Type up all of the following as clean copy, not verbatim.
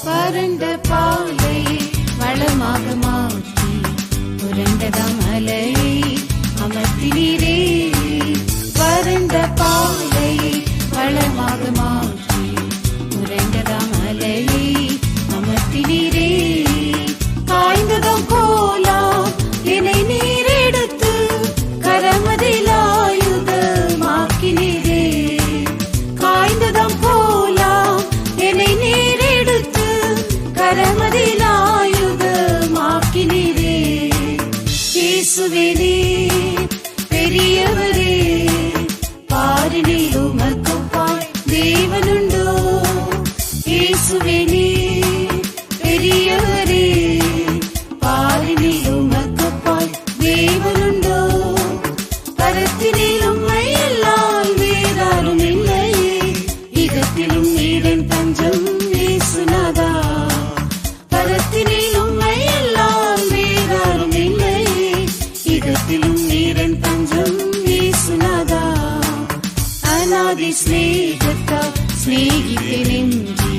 வறண்ட பாலை வளமாக மாற்றி புரண்டதாம் அலையை அமர்த்தினீரே. வறண்ட பாலை வளமாக மாற்றி புரண்டதாம் அலையை அமர்த்தினீரே. காய்ந்ததாம் கோலாம் என்னை நீர் எடுத்து கரமதில் ஆயுதமாக்கினீரே. காய்ந்ததாம் கோலாம் என்னை நீர் எடுத்து கரமதில் ஆயுதமாக்கினீரே. இயேசுவே நீர் பெரியவரே, பாரினில் உமக்கொப்பாய் தேவனுண்டோ. இயேசுவே நீர் பெரியவரே, பாரினில் உமக்கொப்பாய் தேவனுண்டோ. பரத்தினில் உம்மை அல்லால் வேறாரும் இல்லையே, இகத்திலும் நீரின் தஞ்சம் இயேசுநாதா. பரத்தினில் உம்மை அல்லால் வேறாரும் இல்லையே, இகத்திலும் நீரின் தஞ்சம் இயேசுநாதா. அநாதி ஸ்நேகத்தால் ஸ்நேகித்தெனென்றி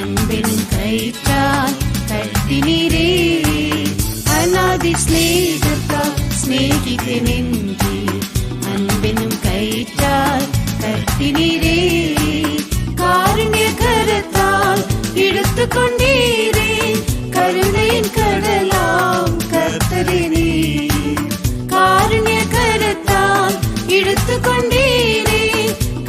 அன்பெனும் கயிற்றால் கட்டினீரே. அநாதி ஸ்நேகத்தால் ஸ்நேகித்தெனென்றி அன்பெனும் கயிற்றால் கட்டினீரே. காருண்ய கரத்தால் இழுத்துக் கொண்டீரே, கருணையின் கடலாம் கர்த்தரே நீர். காருண்ய கரத்தால் இழுத்துக் கொண்டீரே,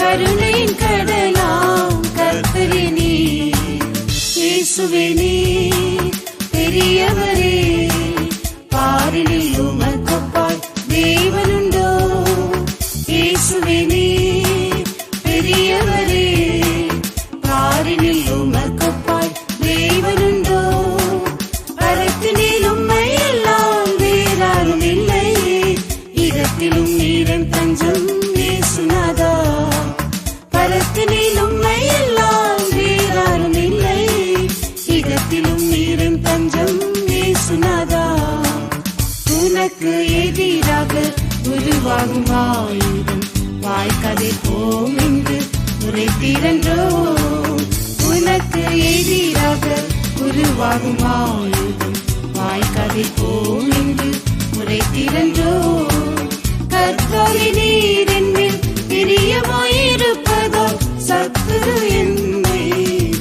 கருணையின் கடலாம் கர்த்தரே நீர். இயேசுவே நீர் பெரியவரே, பாரினில் உமக்கொப்பாய் தேவனுண்டோ. இயேசுவே நீர் பெரியவரே, பாரினில் உமக்கொப்பாய் தேவனுண்டோ. பரத்தினில் உம்மை அல்லால் வேறாரும் இல்லையே, இகத்திலும் நீரின் தஞ்சம் இயேசுநாதா. பரத்தினில் உம்மை அல்லால் வேறாரும் இல்லையே, இகத்திலும் நீரின் தஞ்சம் இயேசுநாதா. உனக்கு எதிராக உருவாகும் ஆயுதம் வாய்க்கதிர் போம் என்று உரைத்தீரன்றோ. உனக்கு எதிராக உருவாகும் ஆயுதம் வாய்க்கதிர் போம் என்று உரைத்தீரன்றோ. கர்த்தாவே நீர் என்மேல் பிரியமாயிருப்பதால் சத்துரு என்னை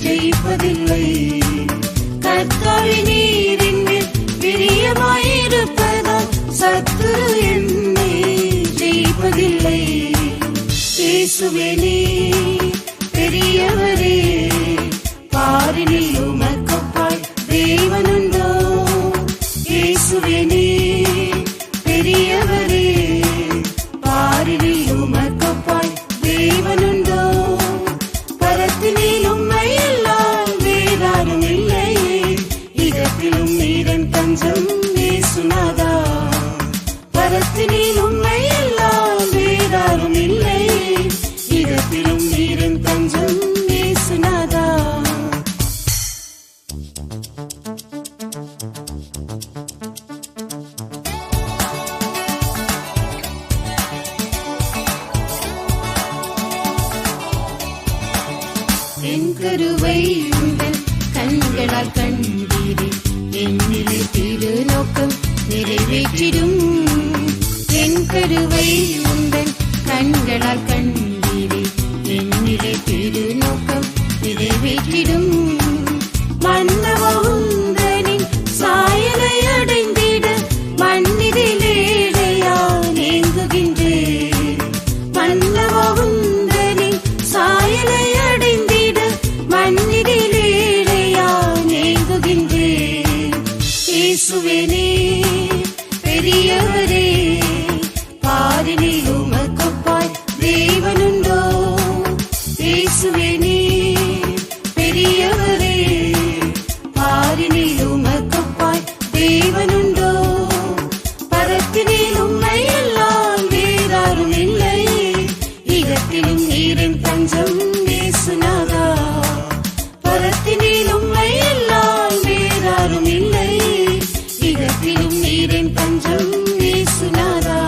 ஜெயிப்பதில்லை. கர்த்தாவே நீர் என்மேல் பிரியமாயிருப்பதால் சத்துரு என்னை ஜெயிப்பதில்லை. இயேசுவே நீர் பெரியவரே, பாரினில் உமக்கொப்பாய் தேவனுண்டோ. இயேசுவே நீர் பெரியவரே, பாரினில் உமக்கொப்பாய் தேவனுண்டோ. பரத்தினில் உம்மை அல்லால் வேறாரும் இல்லையே, இகத்திலும் நீரின் தஞ்சம் இயேசுநாதா. பரத்தினில் உம்மை அல்லால் வேறாரும் இல்லையே, இகத்திலும் நீரின் தஞ்சம் இயேசுநாதா. என் கருவை உங்கள் கண்களால் கண்டீரே, என்னிலே திருநோக்கம் நிறைவேற்றிடும். என் கருவை உங்கள் கண்களால் கண்டீரே, பரத்தினிலும் நீரின் தஞ்சம் இயேசுநாதா. பரத்தினில் உம்மை எல்லாம் வேறாரும் இல்லை, இகத்திலும் நீரின் தஞ்சம் இயேசுநாதா.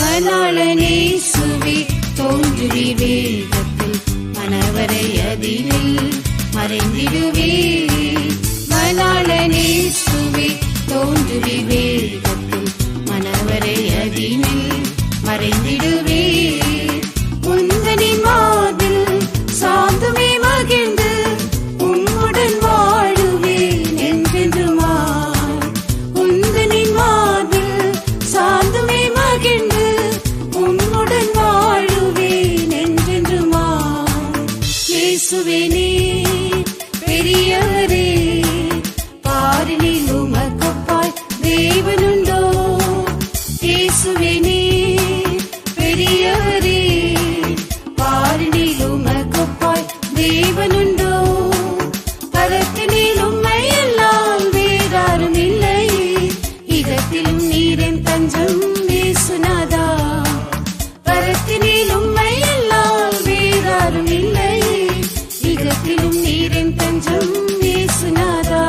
மணாளனே சுவே தோன்றுவி வேகத்தில், மணவரை அதினில் மறைந்திடுவே. மணாளனே சுவே தோன்றுவி வேகத்தில், மணவரை அதினில் மறைந்திடுவே. உந்தனின் மாதில் சாந்துமே மகிழ்ந்து உம்முடன் வாழுவேன் என்றென்றுமாய். உந்தனின் மாதில் சாந்துமே மகிழ்ந்து உம்முடன் வாழுவேன் என்றென்றுமாய். இயேசுவே நீர் பெரியவரே, பாரினில் உமக்கொப்பாய் தேவனுண்டோ. இயேசுவே நீர் பெரியவரே, பாரினில் உமக்கொப்பாய் தேவனுண்டோ. பரத்தினில் உம்மை எல்லாம் வேறாரும் இல்லை, இகத்திலும் நீரின் தஞ்சம் இயேசுநாதா. பரத்தினில் உம்மை எல்லாம் வேறாரும் இல்லை, இகத்திலும் நீரின் தஞ்சம் இயேசுநாதா.